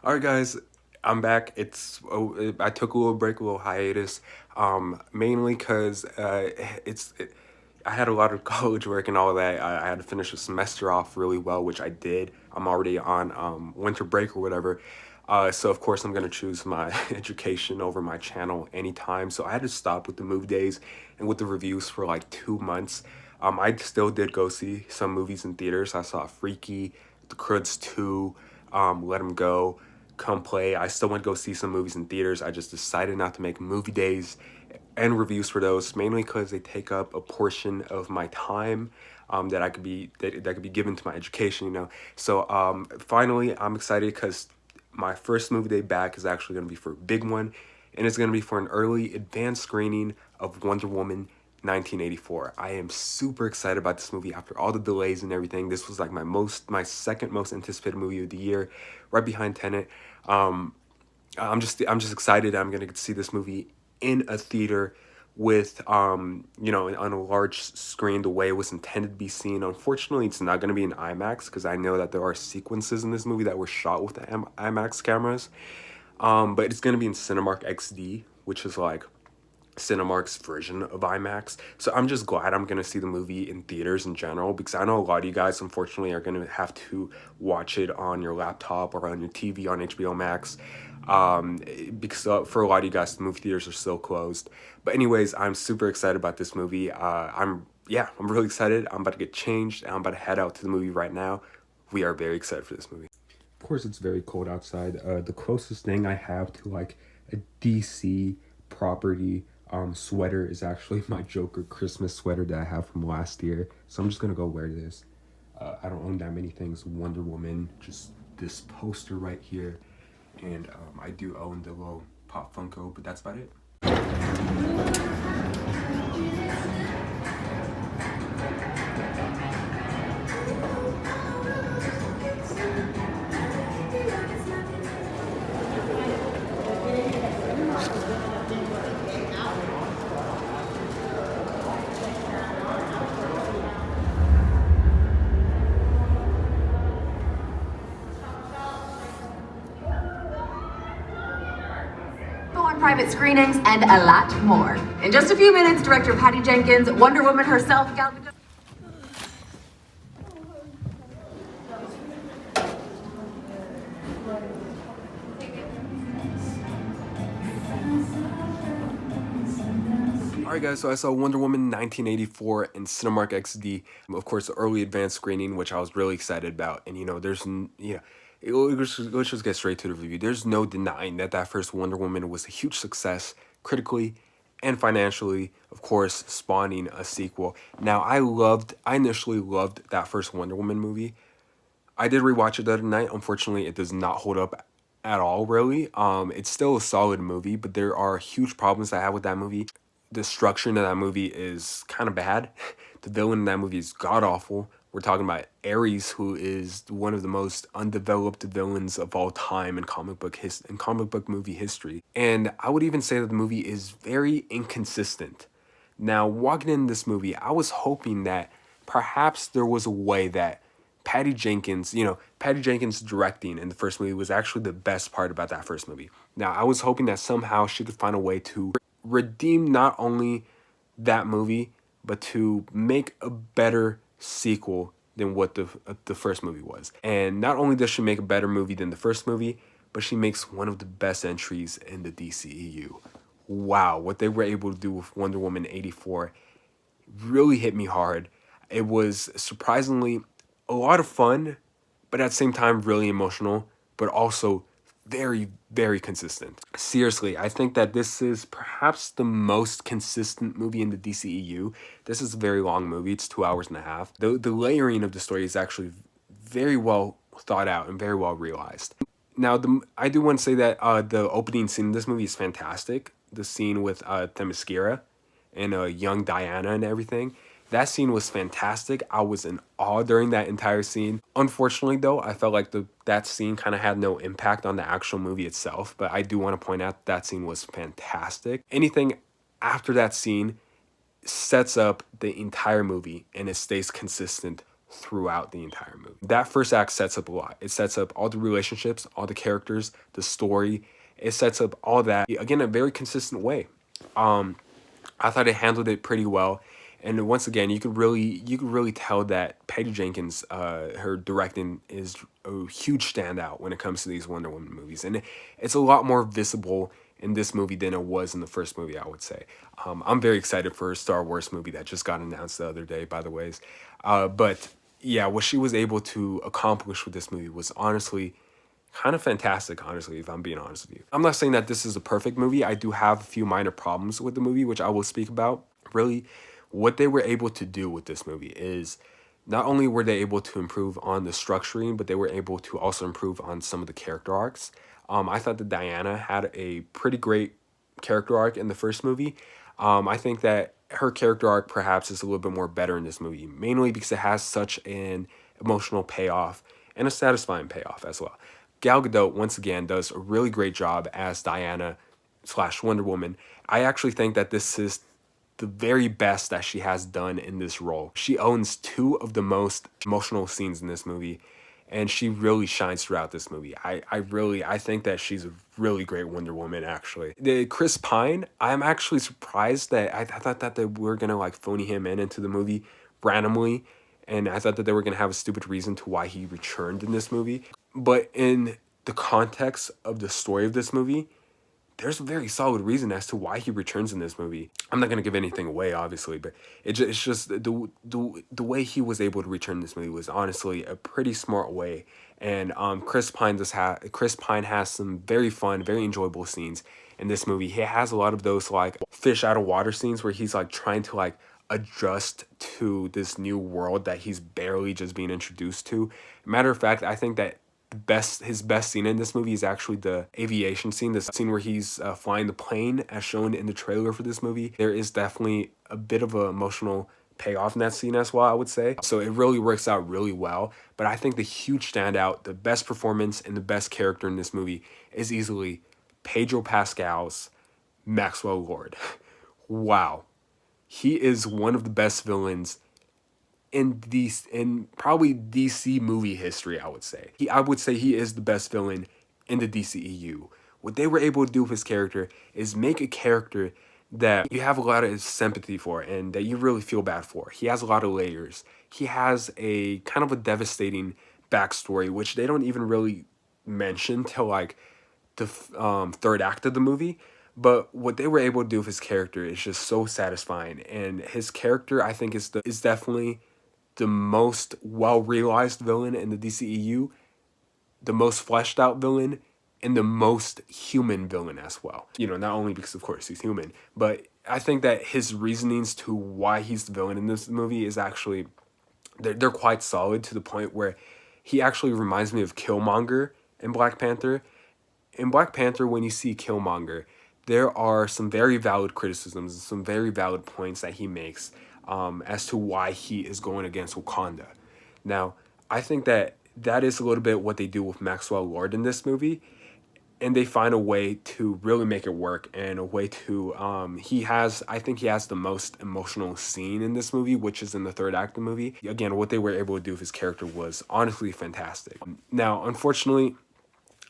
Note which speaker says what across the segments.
Speaker 1: All right, guys, I'm back. I took a little break, a little hiatus, mainly because I had a lot of college work and all that. I had to finish the semester off really well, which I did. I'm already on winter break or whatever. So of course I'm gonna choose my education over my channel anytime. So I had to stop with the movie days and with the reviews for like 2 months. I still did go see some movies in theaters. I saw Freaky, The Croods 2, Let 'Em Go, Come Play. I still went to go see some movies in theaters. I just decided not to make movie days and reviews for those, mainly because they take up a portion of my time that could be given to my education. So finally, I'm excited because my first movie day back is actually going to be for a big one, and it's going to be for an early advanced screening of Wonder Woman 1984. I am super excited about this movie after all the delays and everything. This was like my second most anticipated movie of the year, right behind Tenet. Um, I'm just excited. I'm gonna get to see this movie in a theater with on a large screen the way it was intended to be seen. Unfortunately, it's not gonna be in IMAX because I know that there are sequences in this movie that were shot with the IMAX cameras. But it's gonna be in Cinemark XD, which is like Cinemark's version of IMAX. So I'm just glad I'm gonna see the movie in theaters in general because I know a lot of you guys unfortunately are gonna have to watch it on your laptop or on your TV on HBO Max. Because for a lot of you guys, the movie theaters are still closed. But anyways, I'm super excited about this movie. I'm really excited. I'm about to get changed. I'm about to head out to the movie right now. We are very excited for this movie. Of course, it's very cold outside. The closest thing I have to like a DC property sweater is actually my Joker Christmas sweater that I have from last year. So I'm just gonna go wear this. I don't own that many things. Wonder Woman, just this poster right here, and I do own the little Pop Funko, but that's about it.
Speaker 2: On private screenings and a lot more. In just a few minutes, director Patty Jenkins, Wonder Woman herself, Gal Gadot.
Speaker 1: Alright guys, so I saw Wonder Woman 1984 in Cinemark XD. Of course, the early advanced screening, which I was really excited about. And let's just get straight to the review. There's no denying that that first Wonder Woman was a huge success, critically and financially, of course, spawning a sequel. Now, I initially loved that first Wonder Woman movie. I did rewatch it the other night. Unfortunately, it does not hold up at all, really. It's still a solid movie, but there are huge problems I have with that movie. The structure in that movie is kind of bad. The villain in that movie is god awful. We're talking about Ares, who is one of the most undeveloped villains of all time in comic book movie history. And I would even say that the movie is very inconsistent. Now, walking in this movie, I was hoping that perhaps there was a way that Patty Jenkins directing in the first movie was actually the best part about that first movie. Now, I was hoping that somehow she could find a way to redeem not only that movie, but to make a better sequel than what the first movie was. And not only does she make a better movie than the first movie, but she makes one of the best entries in the DCEU. Wow, what they were able to do with Wonder Woman 84 really hit me hard. It was surprisingly a lot of fun, but at the same time really emotional, but also very, very consistent. Seriously, I think that this is perhaps the most consistent movie in the DCEU. This is a very long movie. It's 2 hours and a half. The layering of the story is actually very well thought out and very well realized. Now, I do want to say that the opening scene in this movie is fantastic. The scene with Themyscira and young Diana and everything. That scene was fantastic. I was in awe during that entire scene. Unfortunately, though, I felt like that scene kind of had no impact on the actual movie itself, but I do want to point out that scene was fantastic. Anything after that scene sets up the entire movie and it stays consistent throughout the entire movie. That first act sets up a lot. It sets up all the relationships, all the characters, the story. It sets up all that again in a very consistent way. I thought it handled it pretty well. And once again, you could really tell that Patty Jenkins, her directing is a huge standout when it comes to these Wonder Woman movies, and it's a lot more visible in this movie than it was in the first movie, I would say. I'm very excited for a Star Wars movie that just got announced the other day, by the ways. But yeah, what she was able to accomplish with this movie was honestly kind of fantastic, honestly, if I'm being honest with you. I'm not saying that this is a perfect movie. I do have a few minor problems with the movie, which I will speak about. Really, what they were able to do with this movie is not only were they able to improve on the structuring, but they were able to also improve on some of the character arcs. I thought that Diana had a pretty great character arc in the first movie. I think that her character arc perhaps is a little bit more better in this movie, mainly because it has such an emotional payoff and a satisfying payoff as well. Gal Gadot once again does a really great job as Diana slash Wonder Woman. I actually think that this is the very best that she has done in this role. She owns two of the most emotional scenes in this movie, and she really shines throughout this movie. I think that she's a really great Wonder Woman, actually. The Chris Pine, I'm actually surprised that I thought that they were gonna like phony him in into the movie randomly, and I thought that they were gonna have a stupid reason to why he returned in this movie. But in the context of the story of this movie, there's a very solid reason as to why he returns in this movie. I'm not gonna give anything away, obviously, but it's just the way he was able to return in this movie was honestly a pretty smart way. And Chris Pine has some very fun, very enjoyable scenes in this movie. He has a lot of those like fish out of water scenes where he's like trying to like adjust to this new world that he's barely just being introduced to. Matter of fact, I think that his best scene in this movie is actually the aviation scene, the scene where he's flying the plane as shown in the trailer for this movie. There is definitely a bit of an emotional payoff in that scene as well, I would say. So it really works out really well. But I think the huge standout, the best performance and the best character in this movie is easily Pedro Pascal's Maxwell Lord. Wow. He is one of the best villains in probably DC movie history, I would say. I would say he is the best villain in the DCEU. What they were able to do with his character is make a character that you have a lot of sympathy for and that you really feel bad for. He has a lot of layers. He has a kind of a devastating backstory, which they don't even really mention till like the third act of the movie. But what they were able to do with his character is just so satisfying, and his character I think is definitely the most well realized villain in the DCEU, the most fleshed out villain, and the most human villain as well. You know, not only because of course he's human, but I think that his reasonings to why he's the villain in this movie is actually they're quite solid to the point where he actually reminds me of Killmonger in Black Panther. In Black Panther, when you see Killmonger, there are some very valid criticisms and some very valid points that he makes as to why he is going against Wakanda. Now, I think that that is a little bit what they do with Maxwell Lord in this movie, and they find a way to really make it work and a way to I think he has the most emotional scene in this movie, which is in the third act of the movie. Again, what they were able to do with his character was honestly fantastic. Now, unfortunately,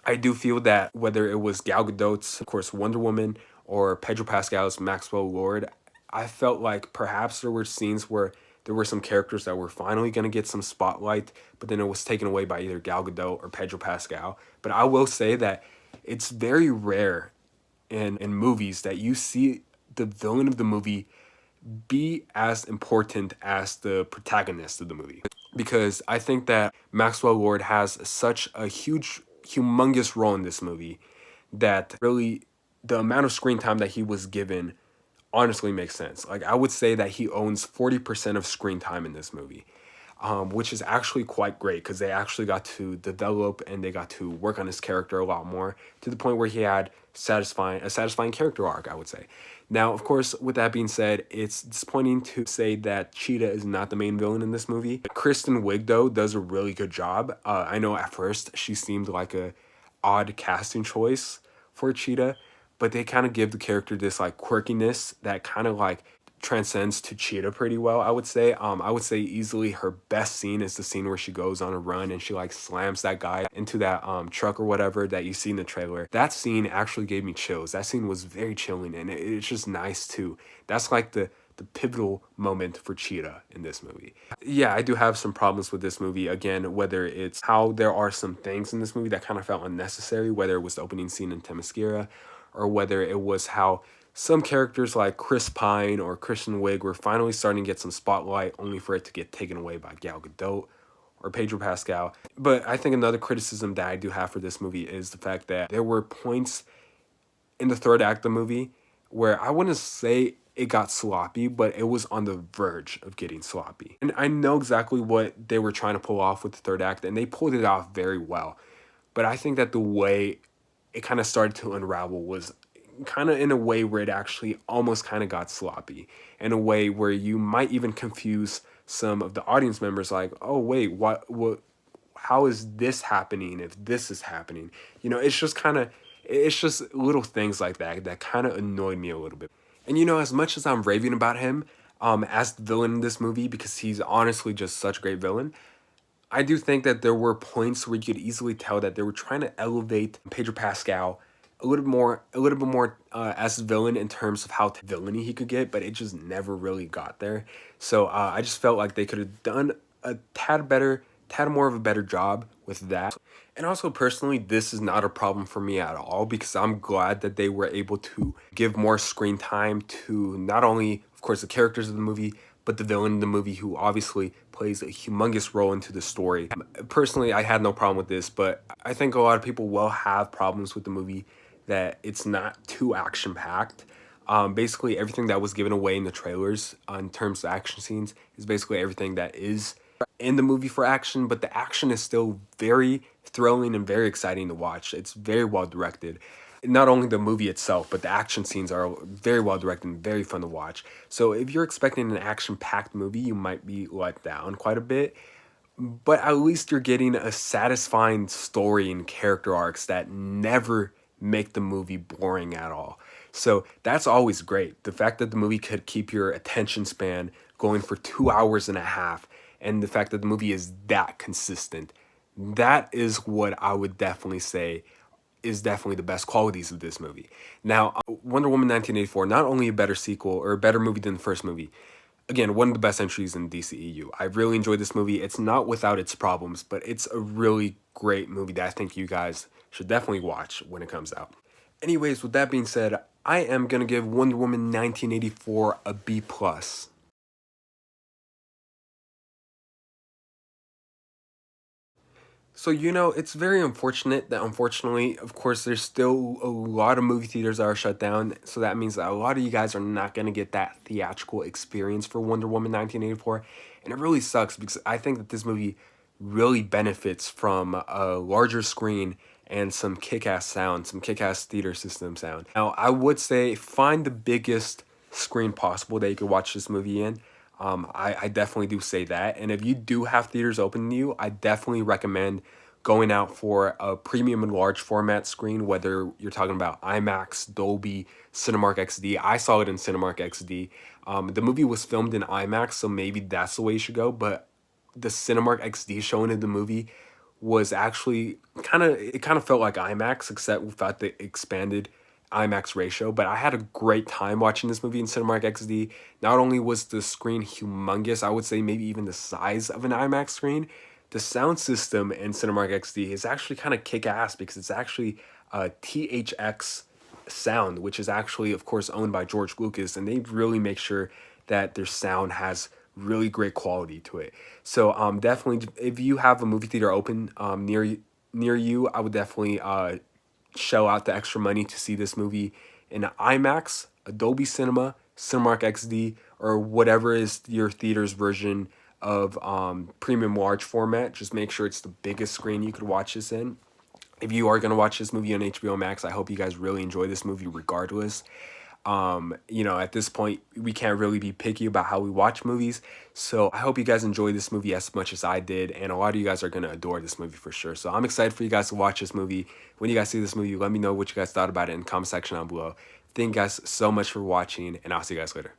Speaker 1: I do feel that whether it was Gal Gadot's, of course, Wonder Woman, or Pedro Pascal's Maxwell Lord, I felt like perhaps there were scenes where there were some characters that were finally going to get some spotlight, but then it was taken away by either Gal Gadot or Pedro Pascal. But I will say that it's very rare in movies that you see the villain of the movie be as important as the protagonist of the movie. Because I think that Maxwell Lord has such a humongous role in this movie that really the amount of screen time that he was given honestly makes sense. Like I would say that he owns 40% of screen time in this movie, which is actually quite great because they actually got to develop and they got to work on his character a lot more to the point where he had a satisfying character arc, I would say. Now, of course, with that being said, it's disappointing to say that Cheetah is not the main villain in this movie. Kristen Wiig, though, does a really good job. I know at first she seemed like a odd casting choice for Cheetah, but they kind of give the character this like quirkiness that kind of like transcends to Cheetah pretty well, I would say. I would say easily her best scene is the scene where she goes on a run and she like slams that guy into that truck or whatever that you see in the trailer. That scene actually gave me chills. That scene was very chilling, and it's just nice too. That's like the pivotal moment for Cheetah in this movie. Yeah, I do have some problems with this movie. Again, whether it's how there are some things in this movie that kind of felt unnecessary, whether it was the opening scene in Themyscira, or whether it was how some characters like Chris Pine or Kristen Wiig were finally starting to get some spotlight, only for it to get taken away by Gal Gadot or Pedro Pascal. But I think another criticism that I do have for this movie is the fact that there were points in the third act of the movie where I wouldn't say it got sloppy, but it was on the verge of getting sloppy. And I know exactly what they were trying to pull off with the third act, and they pulled it off very well. But I think that the way it kind of started to unravel was kind of in a way where it actually almost kind of got sloppy, in a way where you might even confuse some of the audience members, like, oh wait, what how is this happening if this is happening? It's just little things like that that kind of annoyed me a little bit. And as much as I'm raving about him as the villain in this movie, because he's honestly just such a great villain, I do think that there were points where you could easily tell that they were trying to elevate Pedro Pascal a little bit more as a villain in terms of how villainy he could get, but it just never really got there. So I just felt like they could have done a tad more of a better job with that. And also personally, this is not a problem for me at all, because I'm glad that they were able to give more screen time to not only, of course, the characters of the movie, but the villain in the movie, who obviously plays a humongous role into the story. Personally, I had no problem with this, but I think a lot of people will have problems with the movie that it's not too action-packed. Basically, everything that was given away in the trailers in terms of action scenes is basically everything that is in the movie for action, but the action is still very thrilling and very exciting to watch. It's very well directed. Not only the movie itself, but the action scenes are very well directed and very fun to watch. So if you're expecting an action-packed movie, you might be let down quite a bit. But at least you're getting a satisfying story and character arcs that never make the movie boring at all. So that's always great. The fact that the movie could keep your attention span going for 2 hours and a half, and the fact that the movie is that consistent, that is what I would definitely say is definitely the best qualities of this movie. Now, Wonder Woman 1984, not only a better sequel or a better movie than the first movie, again, one of the best entries in DCEU. I really enjoyed this movie. It's not without its problems, but it's a really great movie that I think you guys should definitely watch when it comes out. Anyways, with that being said, I am going to give Wonder Woman 1984 a B+. So, it's very unfortunate that, unfortunately, of course, there's still a lot of movie theaters that are shut down. So that means that a lot of you guys are not going to get that theatrical experience for Wonder Woman 1984. And it really sucks, because I think that this movie really benefits from a larger screen and some kick-ass sound, some kick-ass theater system sound. Now, I would say find the biggest screen possible that you could watch this movie in. I definitely do say that. And if you do have theaters open to you, I definitely recommend going out for a premium and large format screen, whether you're talking about IMAX, Dolby, Cinemark XD. I saw it in Cinemark XD. The movie was filmed in IMAX, so maybe that's the way you should go. But the Cinemark XD showing of the movie was actually it kind of felt like IMAX, except without the expanded IMAX ratio. But I had a great time watching this movie in Cinemark XD. Not only was the screen humongous, I would say maybe even the size of an IMAX screen, the sound system in Cinemark XD is actually kind of kick-ass, because it's actually a THX sound, which is actually, of course, owned by George Lucas, and they really make sure that their sound has really great quality to it. So definitely, if you have a movie theater open near you, I would definitely shell out the extra money to see this movie in IMAX, Dolby Cinema, Cinemark XD, or whatever is your theater's version of premium large format. Just make sure it's the biggest screen you could watch this in. If you are going to watch this movie on HBO Max, I hope you guys really enjoy this movie regardless. At this point, we can't really be picky about how we watch movies. So I hope you guys enjoy this movie as much as I did. And a lot of you guys are going to adore this movie for sure. So I'm excited for you guys to watch this movie. When you guys see this movie, let me know what you guys thought about it in the comment section down below. Thank you guys so much for watching, and I'll see you guys later.